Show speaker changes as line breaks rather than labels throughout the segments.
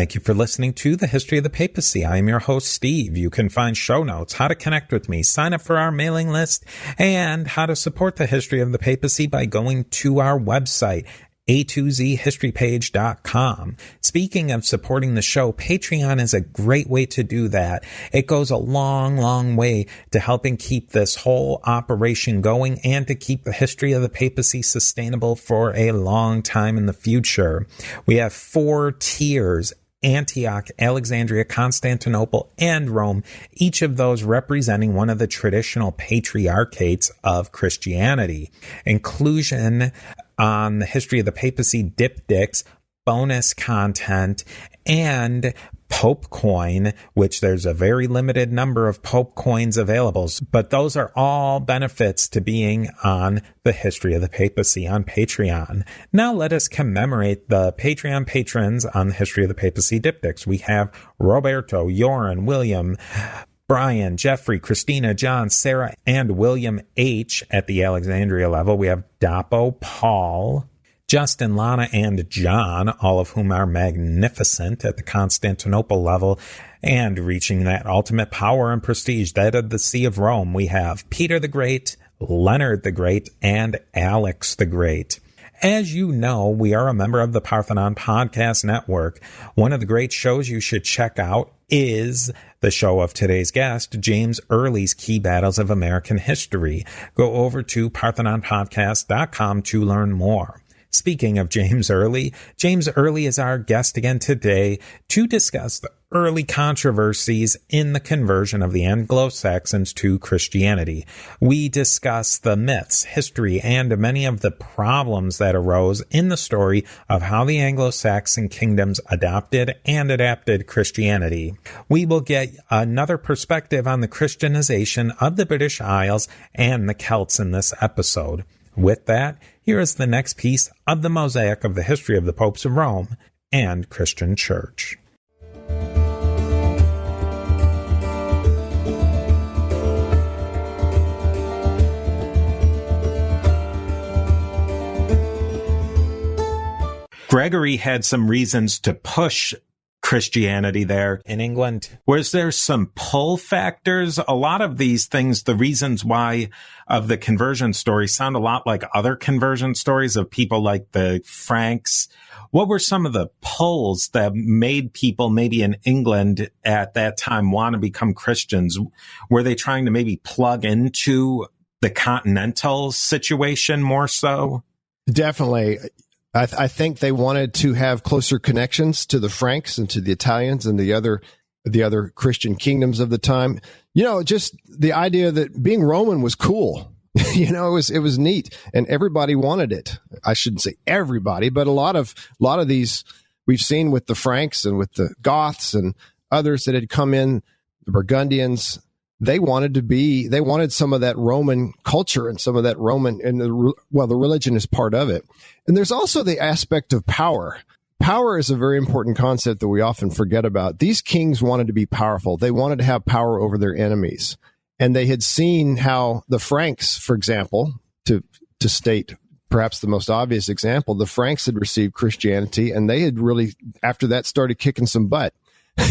Thank you for listening to The History of the Papacy. I am your host, Steve. You can find show notes, how to connect with me, sign up for our mailing list, and how to support The History of the Papacy by going to our website, a2zhistorypage.com. Speaking of supporting the show, Patreon is a great way to do that. It goes a long, long way to helping keep this whole operation going and to keep the history of the papacy sustainable for a long time in the future. We have 4 tiers: Antioch, Alexandria, Constantinople, and Rome, each of those representing one of the traditional patriarchates of Christianity. Inclusion on the history of the papacy diptychs, bonus content, and Pope coin, which there's a very limited number of Pope coins available. But those are all benefits to being on the history of the papacy on Patreon. Now let us commemorate the Patreon patrons on the history of the papacy diptychs. We have Roberto, Joran, William, Brian, Jeffrey, Christina, John, Sarah, and William H. at the Alexandria level. We have Dapo, Paul, Justin, Lana, and John, all of whom are magnificent at the Constantinople level and reaching that ultimate power and prestige, that of the See of Rome. We have Peter the Great, Leonard the Great, and Alex the Great. As you know, we are a member of the Parthenon Podcast Network. One of the great shows you should check out is the show of today's guest, James Early's Key Battles of American History. Go over to parthenonpodcast.com to learn more. Speaking of James Early is our guest again today to discuss the early controversies in the conversion of the Anglo-Saxons to Christianity. We discuss the myths, history, and many of the problems that arose in the story of how the Anglo-Saxon kingdoms adopted and adapted Christianity. We will get another perspective on the Christianization of the British Isles and the Celts in this episode. With that, here is the next piece of the mosaic of the history of the popes of Rome and Christian Church. Gregory had some reasons to push Christianity there in England. Was there some pull factors? A lot of these things, the reasons why of the conversion story sound a lot like other conversion stories of people like the Franks. What were some of the pulls that made people maybe in England at that time want to become Christians? Were they trying to maybe plug into the continental situation more so?
Definitely. I think they wanted to have closer connections to the Franks and to the Italians and the other Christian kingdoms of the time. You know, just the idea that being Roman was cool. You know, it was neat, and everybody wanted it. I shouldn't say everybody, but a lot of these we've seen with the Franks and with the Goths and others that had come in, the Burgundians. They wanted some of that Roman culture and some of that Roman, and the religion is part of it. And there's also the aspect of power. Power is a very important concept that we often forget about. These kings wanted to be powerful. They wanted to have power over their enemies. And they had seen how the Franks, for example, to state perhaps the most obvious example, the Franks had received Christianity, and they had really, after that, started kicking some butt.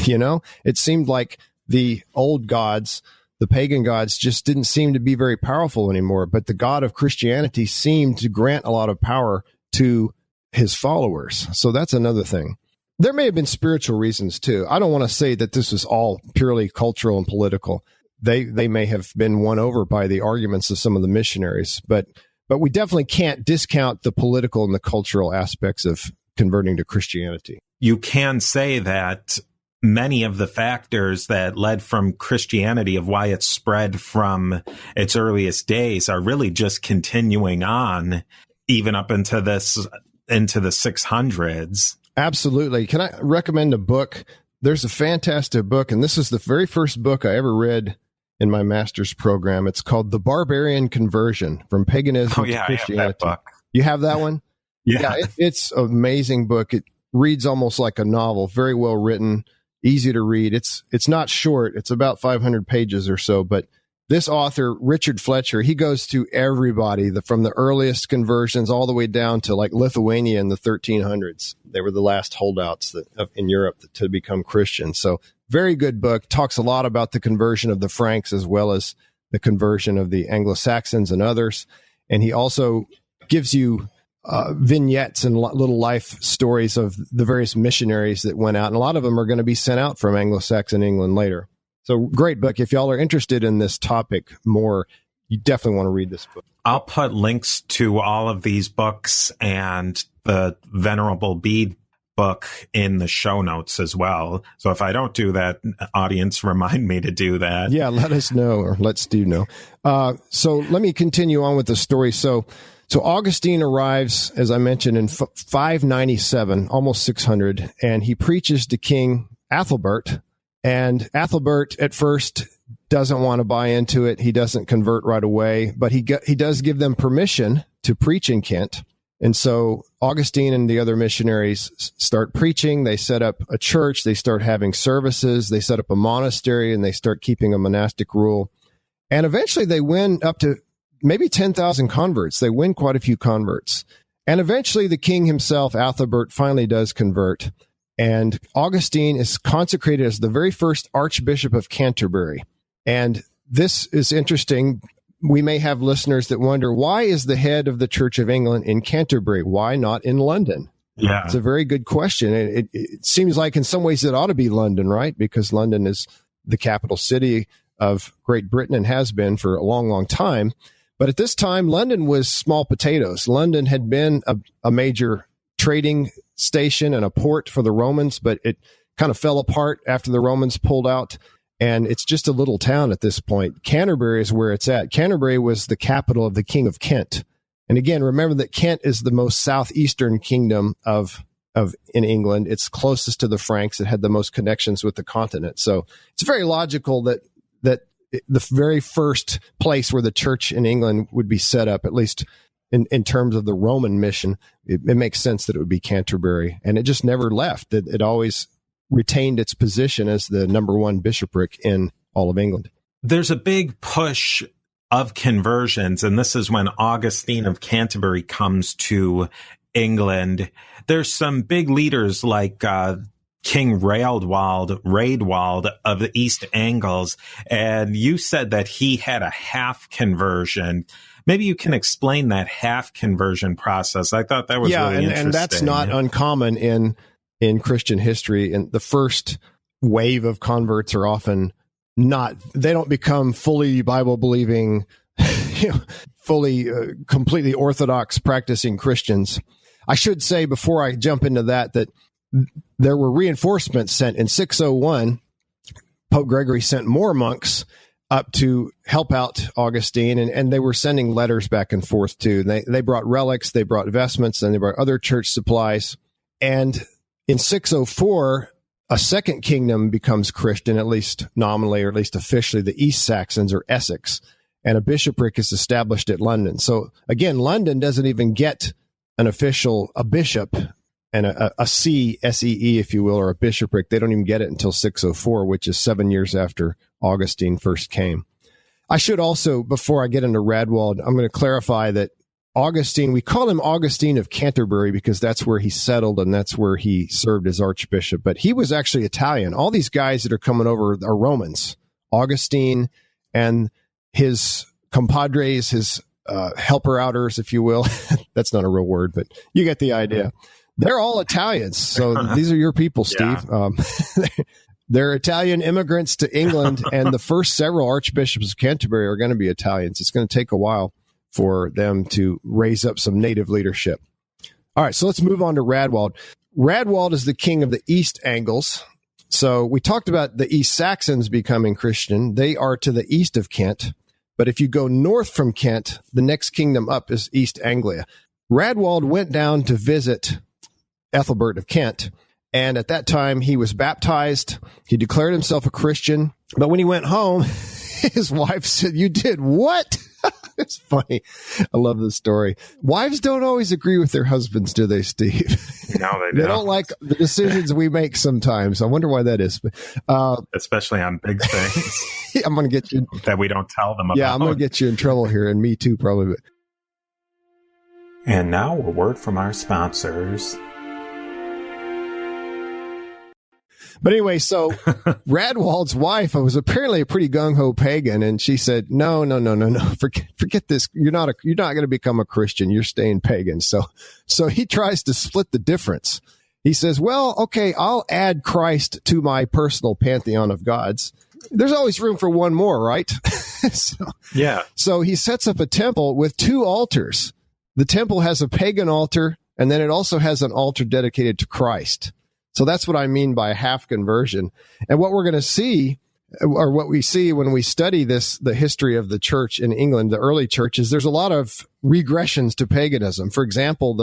You know, it seemed like the old gods, the pagan gods, just didn't seem to be very powerful anymore. But the God of Christianity seemed to grant a lot of power to his followers. So that's another thing. There may have been spiritual reasons too. I don't want to say that this was all purely cultural and political. They may have been won over by the arguments of some of the missionaries, but we definitely can't discount the political and the cultural aspects of converting to Christianity.
You can say that many of the factors that led from Christianity, of why it spread from its earliest days, are really just continuing on even up into the 600s.
Absolutely. Can I recommend a book? There's a fantastic book, and this is the very first book I ever read in my master's program. It's called The Barbarian Conversion, From Paganism to Christianity. I have that book. You have that one?
Yeah.
It's an amazing book. It reads almost like a novel, very well written, easy to read. It's not short. It's about 500 pages or so, but this author, Richard Fletcher, he goes to everybody, from the earliest conversions all the way down to like Lithuania in the 1300s. They were the last holdouts in Europe to become Christians. So very good book. Talks a lot about the conversion of the Franks as well as the conversion of the Anglo-Saxons and others. And he also gives you vignettes and little life stories of the various missionaries that went out. And a lot of them are going to be sent out from Anglo-Saxon England later. So great book. If y'all are interested in this topic more, you definitely want to read this book.
I'll put links to all of these books and the Venerable Bede book in the show notes as well. So if I don't do that, audience, remind me to do that.
Yeah, let us know, or let Steve know. So let me continue on with the story. So Augustine arrives, as I mentioned, in 597, almost 600, and he preaches to King Athelbert. And Athelbert at first doesn't want to buy into it. He doesn't convert right away, but he does give them permission to preach in Kent. And so Augustine and the other missionaries start preaching. They set up a church. They start having services. They set up a monastery, and they start keeping a monastic rule. And eventually they win up to maybe 10,000 converts. They win quite a few converts. And eventually the king himself, Athelbert, finally does convert. And Augustine is consecrated as the very first Archbishop of Canterbury. And this is interesting. We may have listeners that wonder, why is the head of the Church of England in Canterbury? Why not in London?
Yeah,
it's a very good question. It seems like in some ways it ought to be London, right? Because London is the capital city of Great Britain and has been for a long, long time. But at this time, London was small potatoes. London had been a major trading station and a port for the Romans, but it kind of fell apart after the Romans pulled out. And it's just a little town at this point. Canterbury is where it's at. Canterbury was the capital of the King of Kent. And again, remember that Kent is the most southeastern kingdom in England. It's closest to the Franks. It had the most connections with the continent. So it's very logical that the very first place where the church in England would be set up, at least in terms of the Roman mission, it makes sense that it would be Canterbury. And it just never left. It always retained its position as the number one bishopric in all of England.
There's a big push of conversions, and this is when Augustine of Canterbury comes to England. There's some big leaders like King Raedwald of the East Angles, and you said that he had a half conversion. Maybe you can explain that half conversion process. I thought that was really interesting.
And that's not uncommon in Christian history. And the first wave of converts are often they don't become fully Bible believing, fully, completely Orthodox practicing Christians. I should say before I jump into that there were reinforcements sent in 601. Pope Gregory sent more monks up to help out Augustine, and they were sending letters back and forth too. They brought relics, they brought vestments, and they brought other church supplies. And in 604, a second kingdom becomes Christian, at least nominally, or at least officially, the East Saxons or Essex, and a bishopric is established at London. So again, London doesn't even get a bishop and a see, S-E-E, if you will, or a bishopric. They don't even get it until 604, which is 7 years after Augustine first came. I should also, before I get into Raedwald, I'm going to clarify that Augustine, we call him Augustine of Canterbury because that's where he settled and that's where he served as archbishop, but he was actually Italian. All these guys that are coming over are Romans. Augustine and his compadres, his helper-outers, if you will. That's not a real word, but you get the idea. They're all Italians. So these are your people, Steve. Yeah. They're Italian immigrants to England, and the first several archbishops of Canterbury are going to be Italians. It's going to take a while for them to raise up some native leadership. All right, so let's move on to Raedwald. Raedwald is the king of the East Angles. So we talked about the East Saxons becoming Christian. They are to the east of Kent. But if you go north from Kent, the next kingdom up is East Anglia. Raedwald went down to visit Ethelbert of Kent, and at that time he was baptized. He declared himself a Christian. But when he went home, his wife said, "You did what?" It's funny. I love this story. Wives don't always agree with their husbands, do they, Steve?
No, they don't.
They don't like the decisions we make sometimes. I wonder why that is.
Especially on big things.
I'm going to get you
that we don't tell them about.
Yeah, I'm going to get you in trouble here, and me too, probably.
And now a word from our sponsors.
But anyway, so Radwald's wife was apparently a pretty gung-ho pagan, and she said, no, forget this. You're not going to become a Christian. You're staying pagan. So he tries to split the difference. He says, well, okay, I'll add Christ to my personal pantheon of gods. There's always room for one more, right? So he sets up a temple with 2 altars. The temple has a pagan altar, and then it also has an altar dedicated to Christ. So that's what I mean by a half conversion. And what we're going to see, or what we see when we study the history of the church in England, the early churches, there's a lot of regressions to paganism. For example,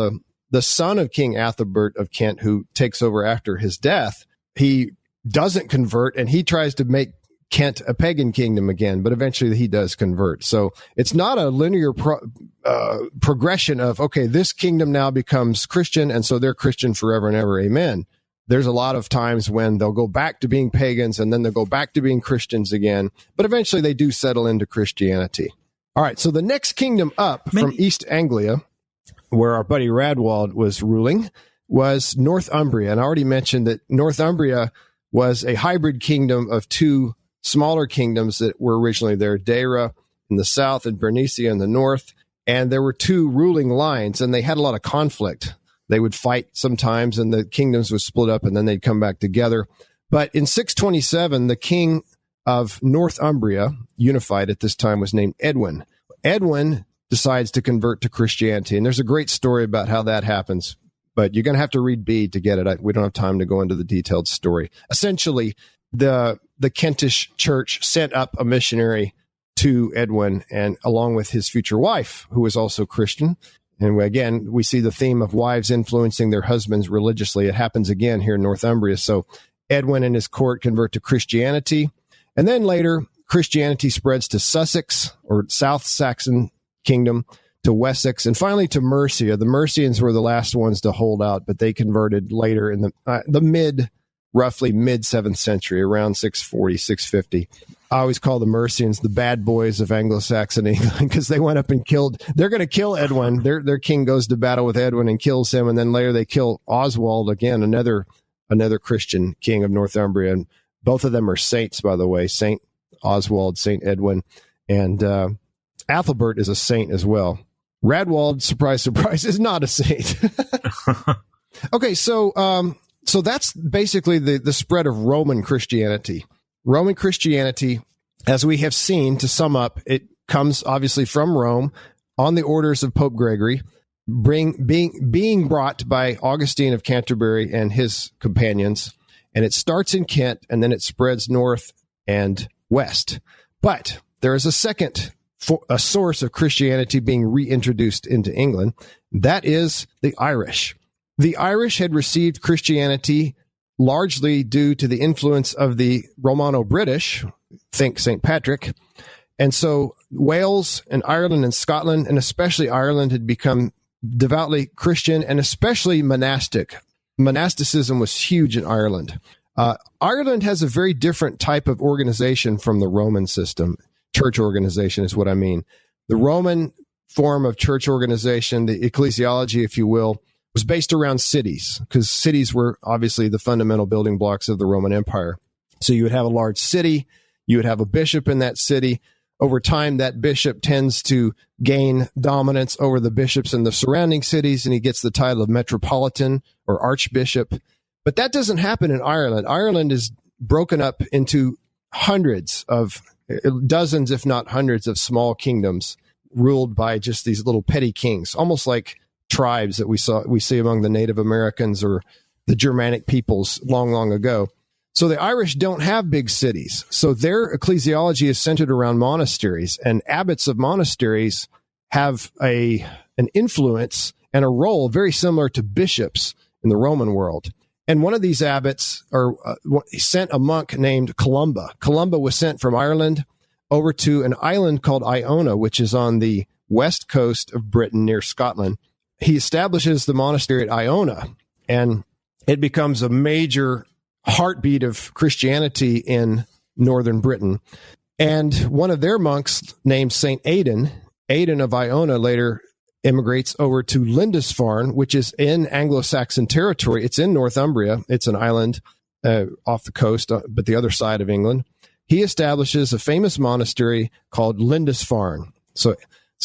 the son of King Athelbert of Kent, who takes over after his death, he doesn't convert, and he tries to make Kent a pagan kingdom again, but eventually he does convert. So it's not a linear progression of, okay, this kingdom now becomes Christian, and so they're Christian forever and ever, amen. There's a lot of times when they'll go back to being pagans, and then they'll go back to being Christians again, but eventually they do settle into Christianity. All right, so the next kingdom up from East Anglia, where our buddy Radwald was ruling, was Northumbria. And I already mentioned that Northumbria was a hybrid kingdom of 2 smaller kingdoms that were originally there, Deira in the south and Bernicia in the north. And there were 2 ruling lines, and they had a lot of conflict. They would fight sometimes, and the kingdoms would split up, and then they'd come back together. But in 627, the king of Northumbria, unified at this time, was named Edwin. Edwin decides to convert to Christianity, and there's a great story about how that happens, but you're going to have to read Bede to get it. We don't have time to go into the detailed story. Essentially, the Kentish church sent up a missionary to Edwin, and along with his future wife, who was also Christian. And again, we see the theme of wives influencing their husbands religiously. It happens again here in Northumbria. So Edwin and his court convert to Christianity. And then later, Christianity spreads to Sussex, or South Saxon Kingdom, to Wessex, and finally to Mercia. The Mercians were the last ones to hold out, but they converted later in the roughly mid 7th century, around 640, 650. I always call the Mercians the bad boys of Anglo-Saxon England, because they went up and they're going to kill Edwin. Their king goes to battle with Edwin and kills him. And then later they kill Oswald again, another Christian king of Northumbria. And both of them are saints, by the way, Saint Oswald, Saint Edwin. And Athelbert is a saint as well. Radwald, surprise, surprise, is not a saint. Okay. So that's basically the spread of Roman Christianity. Roman Christianity, as we have seen, to sum up, it comes obviously from Rome on the orders of Pope Gregory, being brought by Augustine of Canterbury and his companions. And it starts in Kent, and then it spreads north and west. But there is a source of Christianity being reintroduced into England. That is the Irish. The Irish had received Christianity largely due to the influence of the Romano-British, think St. Patrick. And so Wales and Ireland and Scotland, and especially Ireland, had become devoutly Christian and especially monastic. Monasticism was huge in Ireland. Ireland has a very different type of organization from the Roman system. Church organization is what I mean. The Roman form of church organization, the ecclesiology, if you will, was based around cities, because cities were obviously the fundamental building blocks of the Roman Empire. So you would have a large city, you would have a bishop in that city. Over time, that bishop tends to gain dominance over the bishops in the surrounding cities, and he gets the title of metropolitan or archbishop. But that doesn't happen in Ireland. Ireland is broken up into dozens, if not hundreds, of small kingdoms ruled by just these little petty kings, almost like tribes that we see among the Native Americans or the Germanic peoples long ago. So the Irish don't have big cities. So their ecclesiology is centered around monasteries, and abbots of monasteries have an influence and a role very similar to bishops in the Roman world. And one of these abbots sent a monk named Columba. Columba was sent from Ireland over to an island called Iona, which is on the west coast of Britain near Scotland. He establishes the monastery at Iona, and it becomes a major heartbeat of Christianity in northern Britain. And one of their monks named St. Aidan of Iona, later immigrates over to Lindisfarne, which is in Anglo-Saxon territory. It's in Northumbria. It's an island off the coast, but the other side of England. He establishes a famous monastery called Lindisfarne. So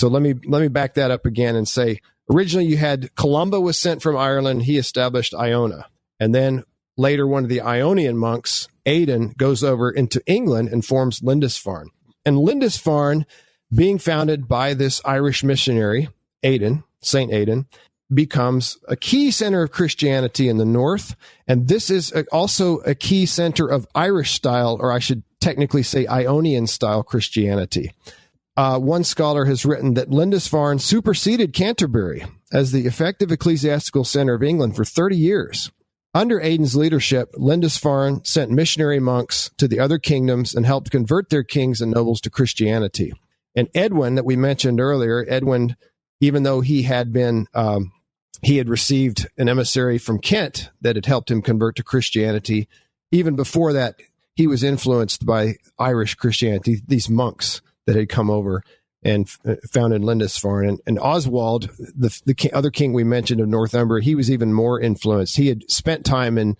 let me back that up again and say, originally you had Columba was sent from Ireland. He established Iona. And then later one of the Ionian monks, Aidan, goes over into England and forms Lindisfarne. And Lindisfarne, being founded by this Irish missionary, Aidan, St. Aidan, becomes a key center of Christianity in the north. And this is also a key center of Irish style, or I should technically say Ionian style Christianity. One scholar has written that Lindisfarne superseded Canterbury as the effective ecclesiastical center of England for 30 years. Under Aidan's leadership, Lindisfarne sent missionary monks to the other kingdoms and helped convert their kings and nobles to Christianity. And Edwin, that we mentioned earlier, Edwin, even though he had received an emissary from Kent that had helped him convert to Christianity, even before that, he was influenced by Irish Christianity, these monks that had come over and founded Lindisfarne. And Oswald, the other king we mentioned of Northumbria, he was even more influenced. He had spent time in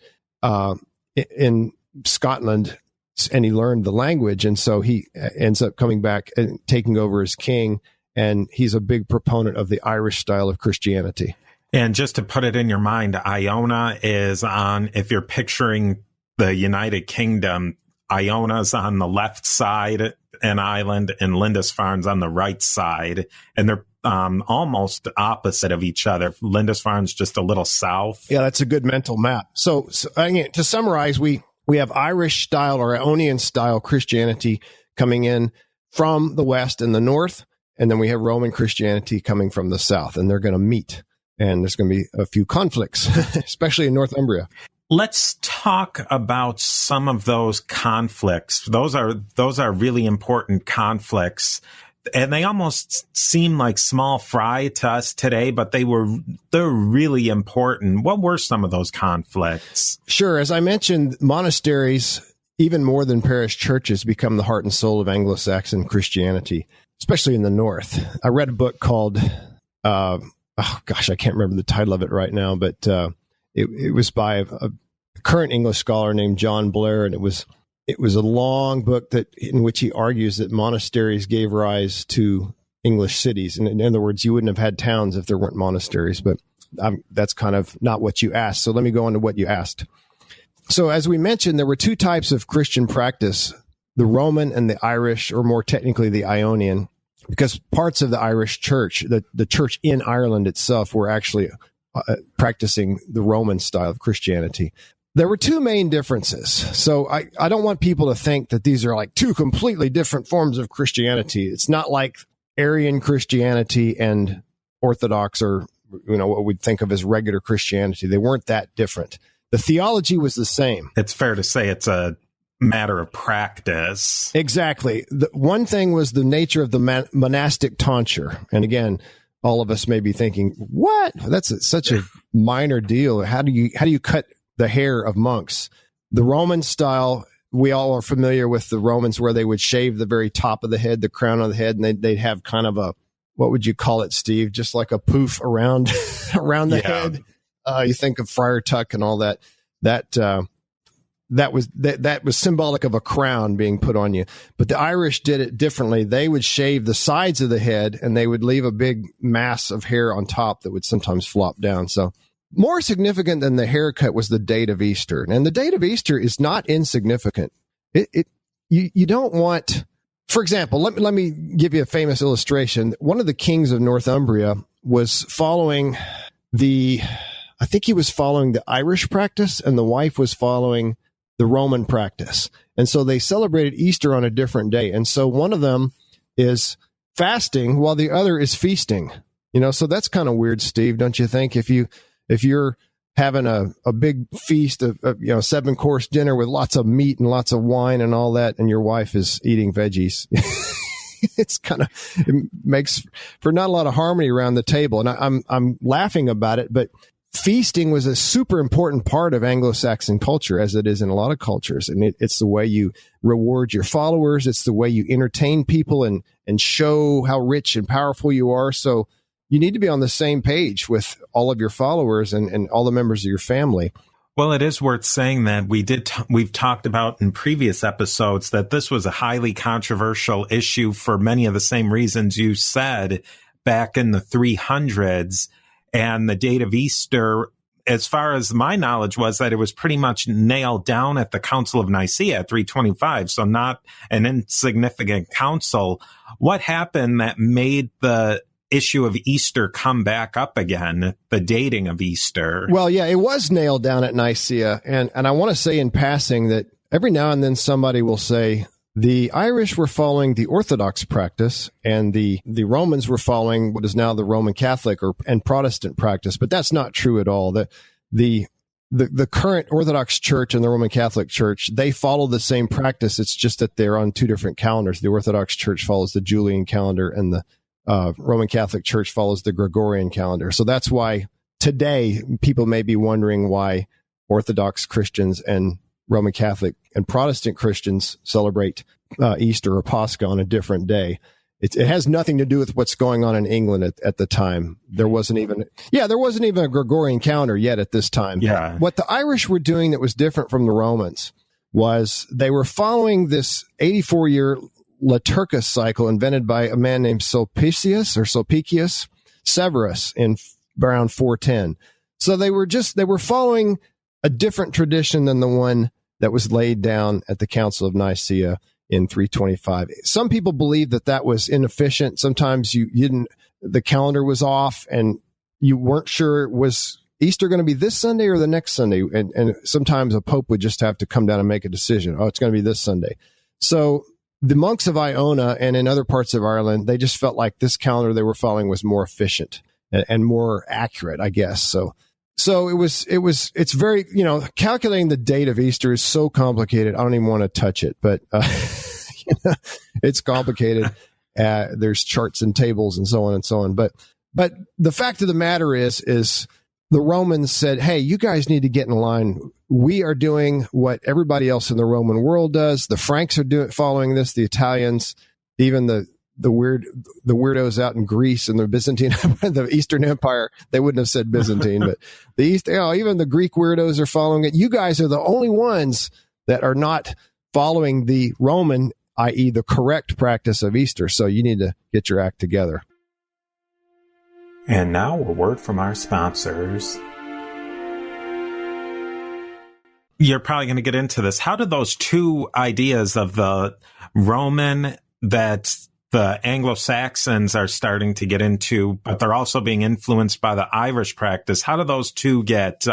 Scotland, and he learned the language, and so he ends up coming back and taking over as king, and he's a big proponent of the Irish style of Christianity.
And just to put it in your mind, Iona is on, if you're picturing the United Kingdom, Iona's on the left side, an island, and Lindisfarne's on the right side, and they're almost opposite of each other. Lindisfarne's just a little south.
Yeah, that's a good mental map. So again, to summarize, we have Irish style or Ionian style Christianity coming in from the west and the north, and then we have Roman Christianity coming from the south, and they're going to meet, and there's going to be a few conflicts, especially in Northumbria.
Let's talk about some of those conflicts. Those are really important conflicts, and they almost seem like small fry to us today, but they're really important. What were some of those conflicts?
Sure. As I mentioned, monasteries, even more than parish churches, become the heart and soul of Anglo-Saxon Christianity, especially in the north. I read a book called, I can't remember the title of it right now, but it was by a current English scholar named John Blair, and it was a long book in which he argues that monasteries gave rise to English cities. And in other words, you wouldn't have had towns if there weren't monasteries, but that's kind of not what you asked. So let me go on to what you asked. So as we mentioned, there were two types of Christian practice, the Roman and the Irish, or more technically the Ionian, because parts of the Irish church, the church in Ireland itself, were actually practicing the Roman style of Christianity. There were two main differences. So I don't want people to think that these are like two completely different forms of Christianity. It's not like Arian Christianity and Orthodox, or what we'd think of as regular Christianity. They weren't that different. The theology was the same.
It's fair to say it's a matter of practice.
Exactly. The one thing was the nature of the monastic tonsure. And again, all of us may be thinking, what? That's such a minor deal. How do you cut the hair of monks? The Roman style, we all are familiar with the Romans, where they would shave the very top of the head, the crown of the head, and they'd have kind of a, what would you call it, Steve? Just like a poof around the head. You think of Friar Tuck and all that. That was symbolic of a crown being put on you. But the Irish did it differently. They would shave the sides of the head, and they would leave a big mass of hair on top that would sometimes flop down. So more significant than the haircut was the date of Easter. And the date of Easter is not insignificant. You don't want, for example, let me give you a famous illustration. One of the kings of Northumbria was following the Irish practice, and the wife was following the Roman practice. And so they celebrated Easter on a different day. And so one of them is fasting while the other is feasting. So that's kind of weird, Steve, don't you think? If you're having a big feast of 7-course dinner with lots of meat and lots of wine and all that, and your wife is eating veggies. It makes for not a lot of harmony around the table. And I'm laughing about it, but feasting was a super important part of Anglo-Saxon culture, as it is in a lot of cultures. And it's the way you reward your followers. It's the way you entertain people and show how rich and powerful you are. So you need to be on the same page with all of your followers and all the members of your family.
Well, it is worth saying that we've talked about in previous episodes that this was a highly controversial issue for many of the same reasons you said back in the 300s. And the date of Easter, as far as my knowledge, was that it was pretty much nailed down at the Council of Nicaea at 325. So not an insignificant council. What happened that made the issue of Easter come back up again, the dating of Easter?
Well, yeah, it was nailed down at Nicaea. And I want to say in passing that every now and then somebody will say the Irish were following the Orthodox practice and the Romans were following what is now the Roman Catholic and Protestant practice. But that's not true at all. The current Orthodox Church and the Roman Catholic Church, they follow the same practice. It's just that they're on two different calendars. The Orthodox Church follows the Julian calendar and the Roman Catholic Church follows the Gregorian calendar. So that's why today people may be wondering why Orthodox Christians and Roman Catholic and Protestant Christians celebrate Easter or Pascha on a different day. It has nothing to do with what's going on in England at the time. There wasn't even a Gregorian calendar yet at this time.
Yeah.
What the Irish were doing that was different from the Romans was they were following this 84-year liturgus cycle invented by a man named Sulpicius Severus in around 410. So they were following a different tradition than the one that was laid down at the Council of Nicaea in 325. Some people believe that was inefficient. Sometimes the calendar was off and you weren't sure, was Easter going to be this Sunday or the next Sunday? And sometimes a pope would just have to come down and make a decision. Oh, it's going to be this Sunday. So the monks of Iona and in other parts of Ireland, they just felt like this calendar they were following was more efficient and more accurate, I guess. So it's very, calculating the date of Easter is so complicated. I don't even want to touch it, but it's complicated. There's charts and tables and so on and so on. But the fact of the matter is the Romans said, hey, you guys need to get in line. We are doing what everybody else in the Roman world does. The Franks are following this. The Italians, even the weirdos out in Greece and the Byzantine, the Eastern Empire, they wouldn't have said Byzantine, but even the Greek weirdos are following it. You guys are the only ones that are not following the Roman, i.e. the correct practice of Easter. So you need to get your act together.
And now a word from our sponsors. You're probably going to get into this. How did those two ideas of the Roman that the Anglo-Saxons are starting to get into, but they're also being influenced by the Irish practice, how do those two get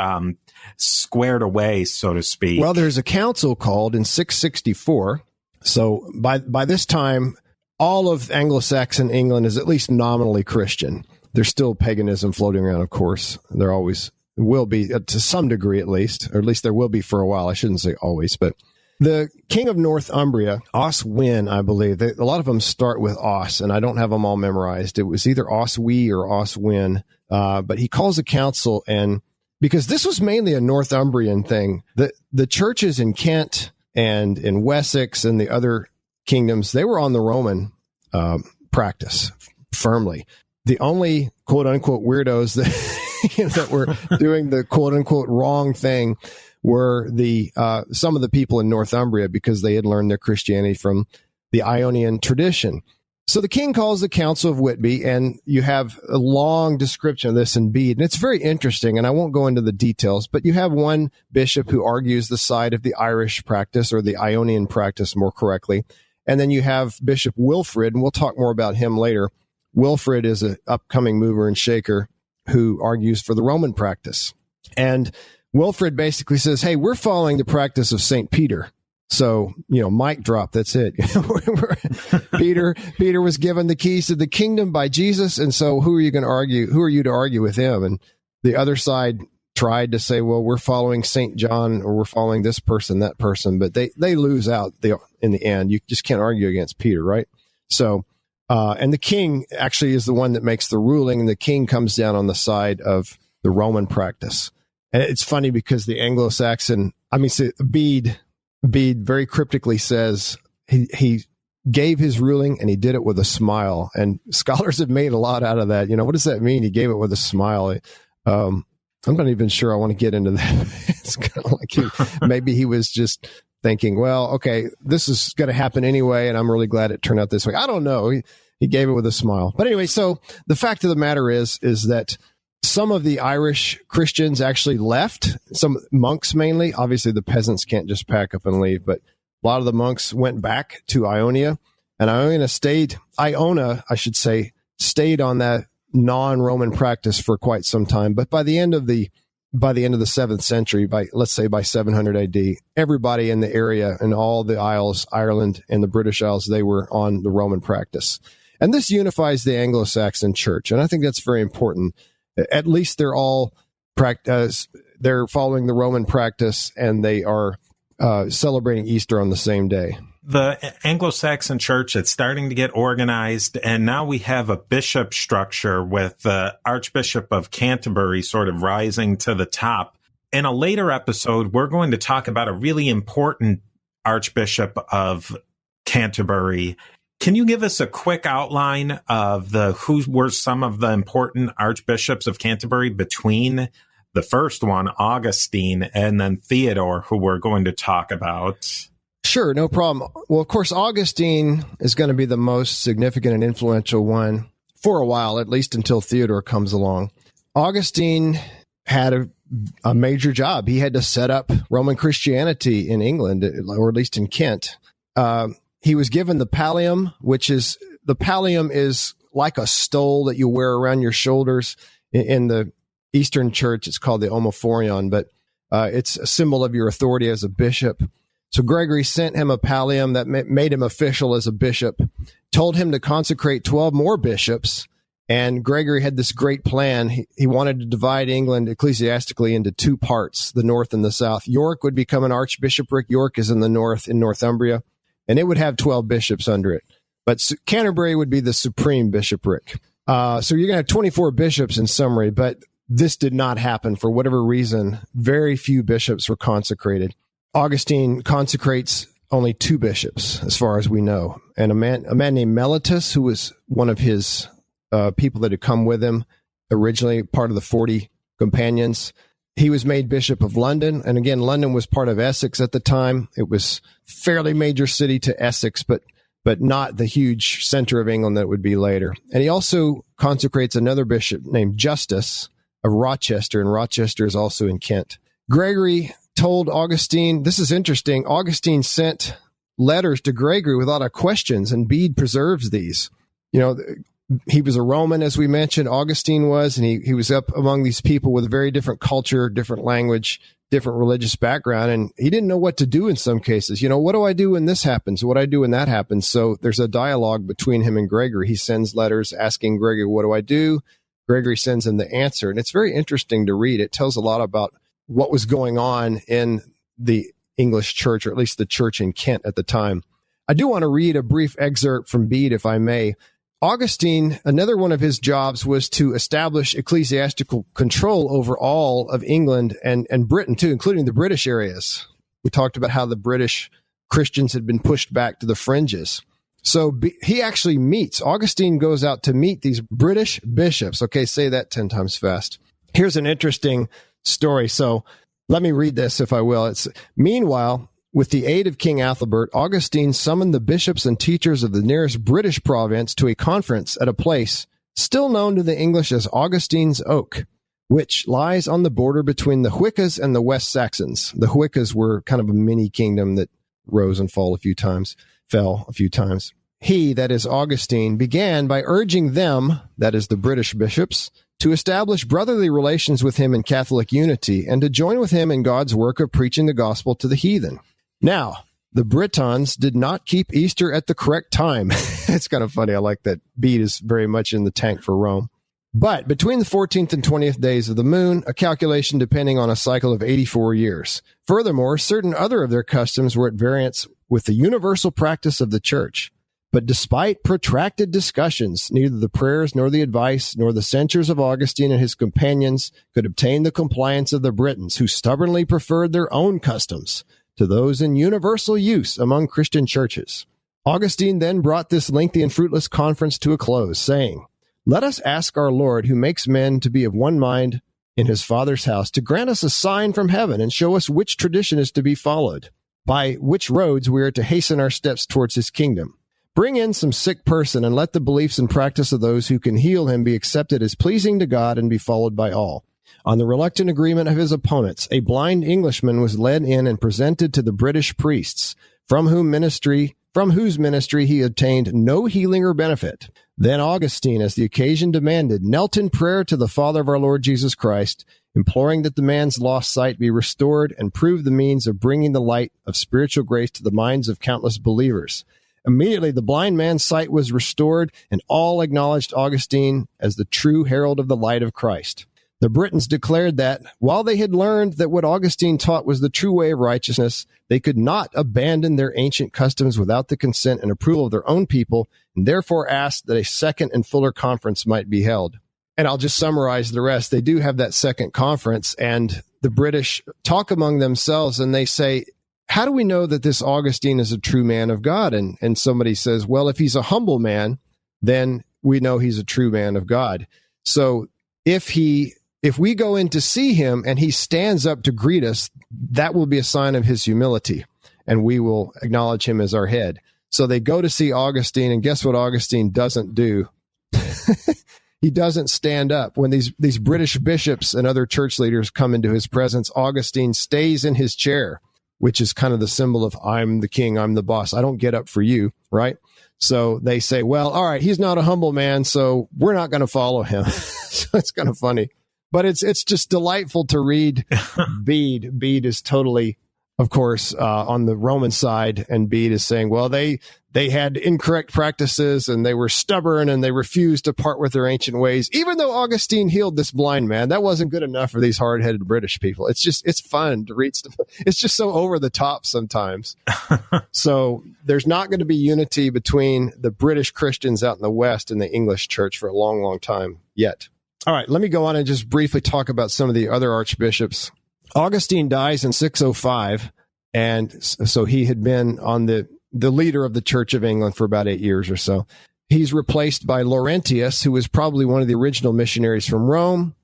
squared away, so to speak?
Well, there's a council called in 664. So by this time, all of Anglo-Saxon England is at least nominally Christian. There's still paganism floating around, of course. There always will be, to some degree at least, or at least there will be for a while. I shouldn't say always, but the king of Northumbria, Oswin, I believe, a lot of them start with Os, and I don't have them all memorized. It was either Oswi or Oswin, but he calls a council, and because this was mainly a Northumbrian thing, the churches in Kent and in Wessex and the other kingdoms, they were on the Roman practice firmly. The only quote unquote weirdos that were doing the quote unquote wrong thing were some of the people in Northumbria, because they had learned their Christianity from the Ionian tradition. So the king calls the Council of Whitby, and you have a long description of this in Bede, and it's very interesting, and I won't go into the details, but you have one bishop who argues the side of the Irish practice, or the Ionian practice more correctly, and then you have Bishop Wilfrid, and we'll talk more about him later. Wilfrid is an upcoming mover and shaker who argues for the Roman practice. And Wilfrid basically says, hey, we're following the practice of St. Peter. So, mic drop, that's it. Peter was given the keys to the kingdom by Jesus. And so who are you to argue with him? And the other side tried to say, well, we're following St. John or we're following this person, that person, but they lose out in the end. You just can't argue against Peter, right? So, and the king actually is the one that makes the ruling, and the king comes down on the side of the Roman practice. And it's funny because the Anglo-Saxon, Bede very cryptically says he gave his ruling and he did it with a smile. And scholars have made a lot out of that. What does that mean? He gave it with a smile. I'm not even sure I want to get into that. It's kind of like maybe he was just thinking, well, okay, this is going to happen anyway, and I'm really glad it turned out this way. I don't know. He gave it with a smile. But anyway, so the fact of the matter is that some of the Irish Christians actually left, some monks mainly. Obviously, the peasants can't just pack up and leave, but a lot of the monks went back to Ionia, and Iona stayed on that non-Roman practice for quite some time. But by the end of the 7th century, let's say by 700 AD, everybody in the area and all the Isles, Ireland and the British Isles, they were on the Roman practice. And this unifies the Anglo-Saxon church. And I think that's very important. At least they're all they're following the Roman practice, and they are celebrating Easter on the same day.
The Anglo-Saxon church, it's starting to get organized, and now we have a bishop structure with the Archbishop of Canterbury sort of rising to the top. In a later episode, we're going to talk about a really important Archbishop of Canterbury. Can you give us a quick outline of who were some of the important archbishops of Canterbury between the first one, Augustine, and then Theodore, who we're going to talk about?
Sure, no problem. Well, of course, Augustine is going to be the most significant and influential one for a while, at least until Theodore comes along. Augustine had a major job. He had to set up Roman Christianity in England, or at least in Kent. He was given the pallium, the pallium is like a stole that you wear around your shoulders. In the Eastern Church, it's called the omophorion, but it's a symbol of your authority as a bishop. So Gregory sent him a pallium that made him official as a bishop, told him to consecrate 12 more bishops, and Gregory had this great plan. He wanted to divide England ecclesiastically into two parts, the north and the south. York would become an archbishopric. York is in the north, in Northumbria, and it would have 12 bishops under it. But Canterbury would be the supreme bishopric. So you're going to have 24 bishops in summary, but this did not happen for whatever reason. Very few bishops were consecrated. Augustine consecrates only 2 bishops, as far as we know, and a man named Mellitus, who was one of his people that had come with him originally, part of the 40 companions. He was made Bishop of London, and again, London was part of Essex at the time. It was fairly major city to Essex, but not the huge center of England that it would be later. And he also consecrates another bishop named Justus of Rochester, and Rochester is also in Kent. Gregory told Augustine, this is interesting, Augustine sent letters to Gregory with a lot of questions, and Bede preserves these. He was a Roman, as we mentioned, Augustine was, and he was up among these people with a very different culture, different language, different religious background, and he didn't know what to do in some cases. What do I do when this happens? What do I do when that happens? So there's a dialogue between him and Gregory. He sends letters asking Gregory, what do I do? Gregory sends him the answer, and it's very interesting to read. It tells a lot about what was going on in the English church, or at least the church in Kent at the time. I do want to read a brief excerpt from Bede, if I may. Augustine, another one of his jobs was to establish ecclesiastical control over all of England and Britain, too, including the British areas. We talked about how the British Christians had been pushed back to the fringes. So he actually Augustine goes out to meet these British bishops. Okay, say that 10 times fast. Here's an interesting story. So let me read this, if I will. Meanwhile, with the aid of King Athelbert, Augustine summoned the bishops and teachers of the nearest British province to a conference at a place still known to the English as Augustine's Oak, which lies on the border between the Hwiccas and the West Saxons. The Hwiccas were kind of a mini kingdom that rose and fell a few times. He, that is Augustine, began by urging them, that is the British bishops, to establish brotherly relations with him in Catholic unity and to join with him in God's work of preaching the gospel to the heathen. Now, the Britons did not keep Easter at the correct time. It's kind of funny. I like that Bede is very much in the tank for Rome. but between the 14th and 20th days of the moon, a calculation depending on a cycle of 84 years. Furthermore, certain other of their customs were at variance with the universal practice of the church. But despite protracted discussions, neither the prayers nor the advice nor the censures of Augustine and his companions could obtain the compliance of the Britons, who stubbornly preferred their own customs to those in universal use among Christian churches. Augustine then brought this lengthy and fruitless conference to a close, saying, "Let us ask our Lord, who makes men to be of one mind in his Father's house, to grant us a sign from heaven and show us which tradition is to be followed, by which roads we are to hasten our steps towards his kingdom. Bring in some sick person, and let the beliefs and practice of those who can heal him be accepted as pleasing to God and be followed by all." On the reluctant agreement of his opponents, a blind Englishman was led in and presented to the British priests, from whose ministry he obtained no healing or benefit. Then Augustine, as the occasion demanded, knelt in prayer to the Father of our Lord Jesus Christ, imploring that the man's lost sight be restored and prove the means of bringing the light of spiritual grace to the minds of countless believers. Immediately, the blind man's sight was restored, and all acknowledged Augustine as the true herald of the light of Christ. The Britons declared that, while they had learned that what Augustine taught was the true way of righteousness, they could not abandon their ancient customs without the consent and approval of their own people, and therefore asked that a second and fuller conference might be held. And I'll just summarize the rest. They do have that second conference, and the British talk among themselves, and they say, how do we know that this Augustine is a true man of God? And somebody says, well, if he's a humble man, then we know he's a true man of God. So if we go in to see him and he stands up to greet us, that will be a sign of his humility, and we will acknowledge him as our head. So they go to see Augustine, and guess what Augustine doesn't do? He doesn't stand up. When these British bishops and other church leaders come into his presence, Augustine stays in his chair, which is kind of the symbol of I'm the king, I'm the boss. I don't get up for you, right? So they say, well, all right, he's not a humble man, so we're not going to follow him. So it's kind of funny. But it's just delightful to read Bede. Bede is totally, of course, on the Roman side, and Bede is saying, well, they had incorrect practices, and they were stubborn, and they refused to part with their ancient ways. Even though Augustine healed this blind man, that wasn't good enough for these hard-headed British people. It's fun to read stuff. It's just so over the top sometimes. So there's not going to be unity between the British Christians out in the West and the English church for a long, long time yet. All right, let me go on and just briefly talk about some of the other archbishops. Augustine dies in 605, and so he had been on the leader of the Church of England for about 8 years or so. He's replaced by Laurentius, who was probably one of the original missionaries from Rome.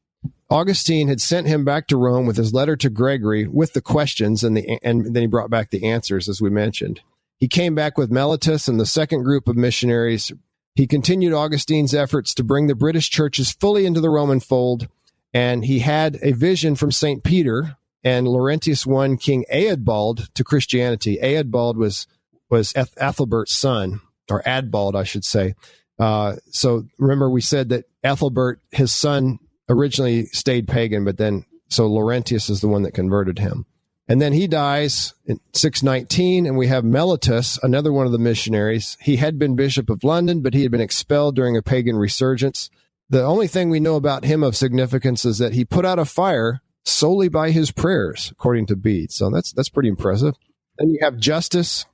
Augustine had sent him back to Rome with his letter to Gregory with the questions, and then he brought back the answers, as we mentioned. He came back with Mellitus and the second group of missionaries. He continued Augustine's efforts to bring the British churches fully into the Roman fold, and he had a vision from St. Peter, and Laurentius won King Eadbald to Christianity. Eadbald was Ethelbert's son, or Adbald, I should say. So remember, we said that Ethelbert, his son, originally stayed pagan, but then, so Laurentius is the one that converted him. And then he dies in 619, and we have Mellitus, another one of the missionaries. He had been Bishop of London, but he had been expelled during a pagan resurgence. The only thing we know about him of significance is that he put out a fire solely by his prayers, according to Bede. So that's pretty impressive. Then you have Justus.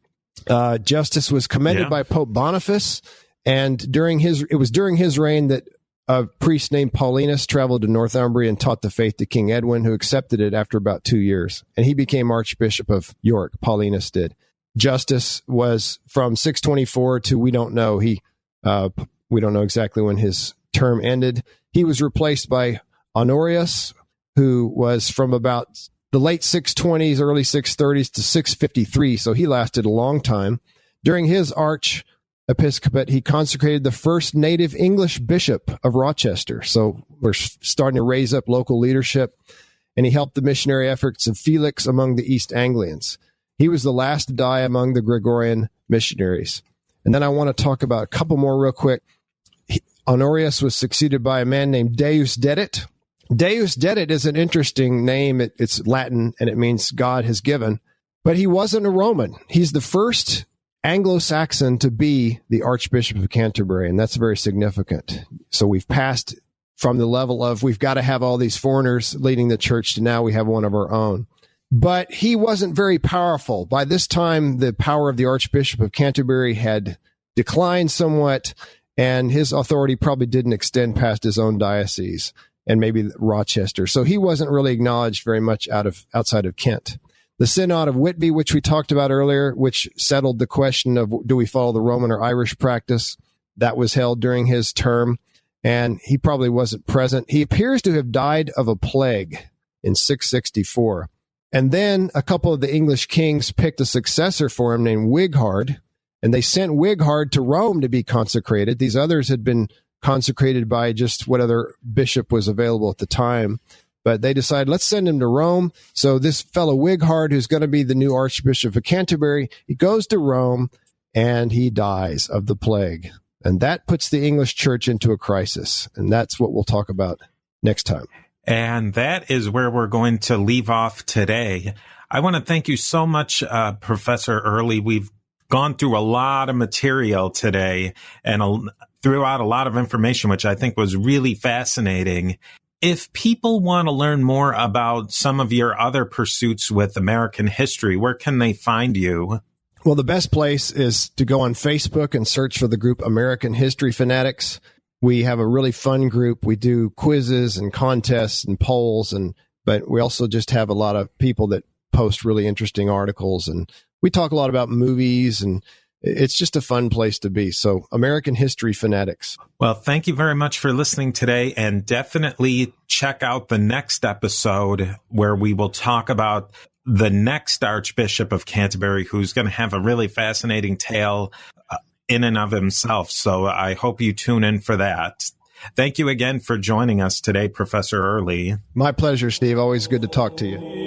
Justus was commended by Pope Boniface, and it was during his reign that a priest named Paulinus traveled to Northumbria and taught the faith to King Edwin, who accepted it after about 2 years. And he became Archbishop of York. Paulinus did. Justus was from 624 to we don't know. We don't know exactly when his term ended. He was replaced by Honorius, who was from about the late 620s, early 630s to 653. So he lasted a long time. During his archiepiscopate, he consecrated the first native English bishop of Rochester. So we're starting to raise up local leadership. And he helped the missionary efforts of Felix among the East Anglians. He was the last to die among the Gregorian missionaries. And then I want to talk about a couple more real quick. Honorius was succeeded by a man named Deus Dedit. Deus Dedit is an interesting name. It's Latin, and it means God has given. But he wasn't a Roman. He's the first Anglo-Saxon to be the Archbishop of Canterbury, and that's very significant. So we've passed from the level of we've got to have all these foreigners leading the church to now we have one of our own. But he wasn't very powerful. By this time, the power of the Archbishop of Canterbury had declined somewhat, and his authority probably didn't extend past his own diocese and maybe Rochester. So he wasn't really acknowledged very much outside of Kent. The Synod of Whitby, which we talked about earlier, which settled the question of do we follow the Roman or Irish practice, that was held during his term, and he probably wasn't present. He appears to have died of a plague in 664. And then a couple of the English kings picked a successor for him named Wighard, and they sent Wighard to Rome to be consecrated. These others had been consecrated by just what other bishop was available at the time. But they decided, let's send him to Rome. So this fellow Wighard, who's going to be the new Archbishop of Canterbury, he goes to Rome and he dies of the plague. And that puts the English church into a crisis. And that's what we'll talk about next time.
And that is where we're going to leave off today. I want to thank you so much, Professor Early. We've gone through a lot of material today and threw out a lot of information, which I think was really fascinating. If people want to learn more about some of your other pursuits with American history, where can they find you?
Well, the best place is to go on Facebook and search for the group American History Fanatics. We have a really fun group. We do quizzes and contests and polls, but we also just have a lot of people that post really interesting articles, and we talk a lot about movies, and it's just a fun place to be. So American History Fanatics.
Well, thank you very much for listening today, and definitely check out the next episode where we will talk about the next Archbishop of Canterbury, who's going to have a really fascinating tale in and of himself. So I hope you tune in for that. Thank you again for joining us today, Professor Early.
My pleasure, Steve. Always good to talk to you.